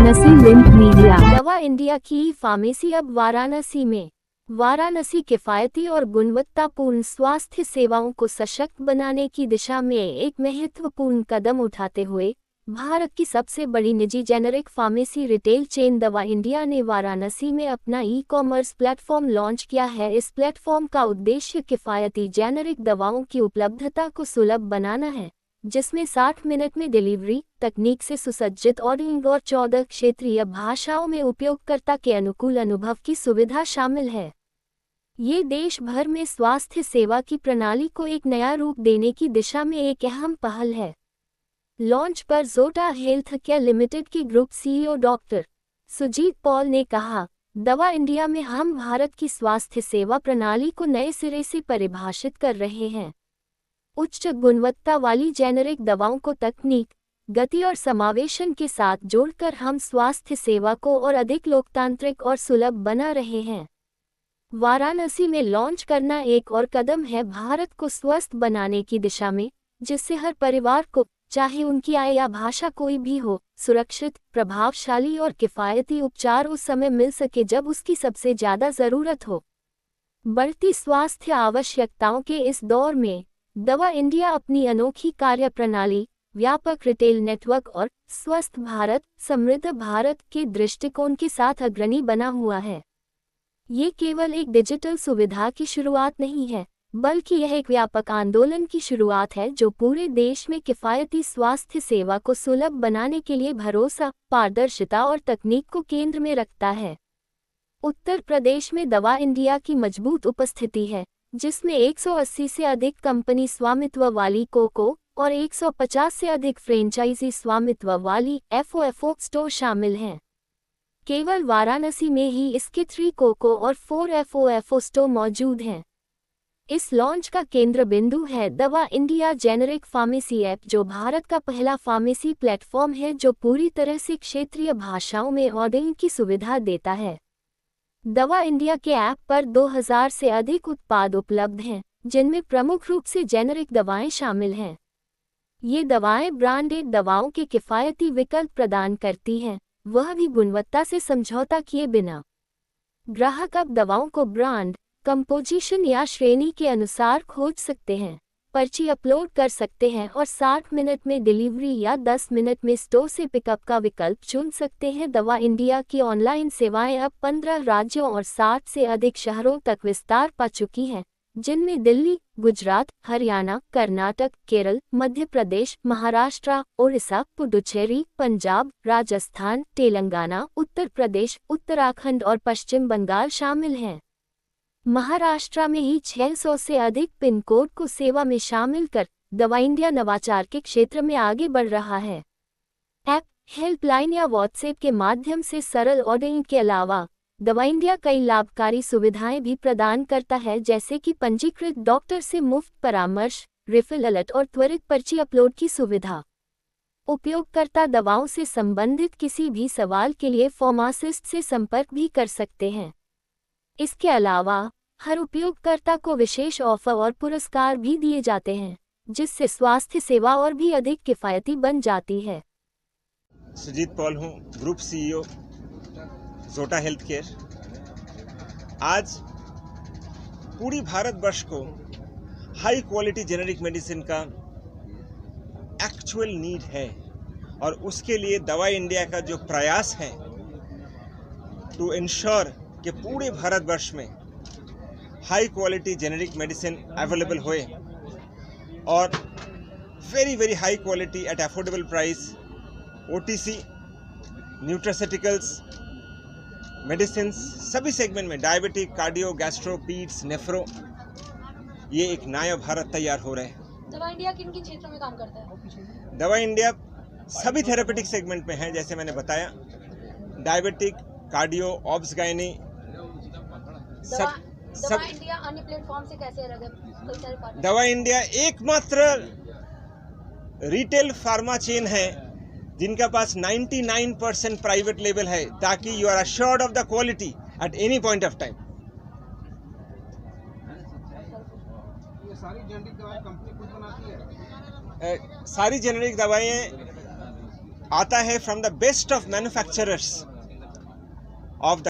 Varanasi link media. दवा India की pharmacy अब वाराणसी में। वाराणसी किफायती और गुणवत्तापूर्ण स्वास्थ्य सेवाओं को सशक्त बनाने की दिशा में एक महत्वपूर्ण कदम उठाते हुए भारत की सबसे बड़ी निजी जेनेरिक फार्मेसी रिटेल चेन दवा इंडिया ने वाराणसी में अपना ई-कॉमर्स प्लेटफॉर्म लॉन्च किया है। इस प्लेटफॉर्म का उद्देश्य किफायती जेनेरिक दवाओं की उपलब्धता को सुलभ बनाना है, जिसमें 60 मिनट में डिलीवरी तकनीक से सुसज्जित ऑर्डरिंग और 14 क्षेत्रीय भाषाओं में उपयोगकर्ता के अनुकूल अनुभव की सुविधा शामिल है। ये देश भर में स्वास्थ्य सेवा की प्रणाली को एक नया रूप देने की दिशा में एक अहम पहल है। लॉन्च पर जोटा हेल्थ केयर लिमिटेड के group CEO doctor Sujit Paul ने कहा, दवा इंडिया में हम भारत की स्वास्थ्य सेवा प्रणाली को नए सिरे से परिभाषित कर रहे हैं। उच्च गुणवत्ता वाली जेनेरिक दवाओं को तकनीक, गति और समावेशन के साथ जोड़कर हम स्वास्थ्य सेवा को और अधिक लोकतांत्रिक और सुलभ बना रहे हैं। वाराणसी में लॉन्च करना एक और कदम है भारत को स्वस्थ बनाने की दिशा में, जिससे हर परिवार को, चाहे उनकी आय या भाषा कोई भी हो, सुरक्षित, प्रभावशाली और किफायती उपचार उस समय मिल सके जब उसकी सबसे ज्यादा जरूरत हो। बढ़ती स्वास्थ्य आवश्यकताओं के इस दौर में दवा इंडिया अपनी अनोखी कार्यप्रणाली, व्यापक रिटेल नेटवर्क और स्वस्थ भारत, समृद्ध भारत के दृष्टिकोण के साथ अग्रणी बना हुआ है। ये केवल एक डिजिटल सुविधा की शुरुआत नहीं है, बल्कि यह एक व्यापक आंदोलन की शुरुआत है जो पूरे देश में किफायती स्वास्थ्य सेवा को सुलभ बनाने के लिए भरोसा, पारदर्शिता और तकनीक को केंद्र में रखता है। उत्तर प्रदेश में दवा इंडिया की मजबूत उपस्थिति है, जिसमें 180 से अधिक कंपनी स्वामित्व वाली कोको और 150 से अधिक फ्रेंचाइजी स्वामित्व वाली एफओएफओ स्टोर शामिल हैं। केवल वाराणसी में ही इसके 3 कोको और 4 एफओएफओ स्टोर मौजूद हैं। इस लॉन्च का केंद्र बिंदु है दवा इंडिया जेनेरिक फार्मेसी ऐप, जो भारत का पहला फार्मेसी प्लेटफॉर्म है जो पूरी तरह से क्षेत्रीय भाषाओं में ऑर्डरिंग की सुविधा देता है। दवा इंडिया के ऐप पर 2000 से अधिक उत्पाद उपलब्ध हैं, जिनमें प्रमुख रूप से जेनेरिक दवाएं शामिल हैं। ये दवाएं ब्रांडेड दवाओं के किफायती विकल्प प्रदान करती हैं, वह भी गुणवत्ता से समझौता किए बिना। ग्राहक अब दवाओं को ब्रांड, कंपोजिशन या श्रेणी के अनुसार खोज सकते हैं, पर्ची अपलोड कर सकते हैं और 60 मिनट में डिलीवरी या 10 मिनट में स्टोर से पिकअप का विकल्प चुन सकते हैं। दवा इंडिया की ऑनलाइन सेवाएं अब 15 राज्यों और 60 से अधिक शहरों तक विस्तार पा चुकी हैं, जिनमें दिल्ली, गुजरात, हरियाणा, कर्नाटक, केरल, मध्य प्रदेश, महाराष्ट्र, ओडिशा, पुडुचेरी, पंजाब, राजस्थान, तेलंगाना, उत्तर प्रदेश, उत्तराखंड और पश्चिम बंगाल शामिल हैं। महाराष्ट्र में ही 600 से अधिक पिन कोड को सेवा में शामिल कर दवा इंडिया नवाचार के क्षेत्र में आगे बढ़ रहा है। ऐप, हेल्पलाइन या व्हाट्सएप के माध्यम से सरल ऑर्डरिंग के अलावा दवा इंडिया कई लाभकारी सुविधाएं भी प्रदान करता है, जैसे कि पंजीकृत डॉक्टर से मुफ्त परामर्श, रिफिल अलर्ट और त्वरित पर्ची अपलोड की सुविधा। उपयोगकर्ता दवाओं से संबंधित किसी भी सवाल के लिए फार्मासिस्ट से संपर्क भी कर सकते हैं। इसके अलावा हर उपयोगकर्ता को विशेष ऑफर और पुरस्कार भी दिए जाते हैं, जिससे स्वास्थ्य सेवा और भी अधिक किफायती बन जाती है। सुजीत पॉल हूँ, ग्रुप सीईओ जोटा हेल्थ केयर। आज पूरी भारतवर्ष को हाई क्वालिटी जेनेरिक मेडिसिन का एक्चुअल नीड है, और उसके लिए दवा इंडिया का जो प्रयास है टू इंश्योर कि पूरे भारतवर्ष में high quality generic medicine available होए और very high quality at affordable price, OTC, nutraceuticals, medicine सभी सेगमेंट में, डायबिटिक, कार्डियो, गैस्ट्रो, पीड्स, नेफ्रो, ये एक नया भारत तैयार हो रहा है। दवा इंडिया किन किन क्षेत्रों में काम करता है? दवा इंडिया सभी थेरेपेटिक सेगमेंट में है, जैसे मैंने बताया, डायबिटिक, कार्डियो, ऑब्स गायनी, दवा इंडिया अन्य प्लेटफॉर्म से कैसे अलग है? दवा इंडिया एकमात्र रिटेल फार्मा चेन है जिनका पास 99% प्राइवेट लेवल है, ताकि you are assured of the quality at any point of time. ये सारी जेनेरिक दवाएं कंपनी खुद बनाती है? सारी जेनेरिक दवाएं आता है from the best of manufacturers of the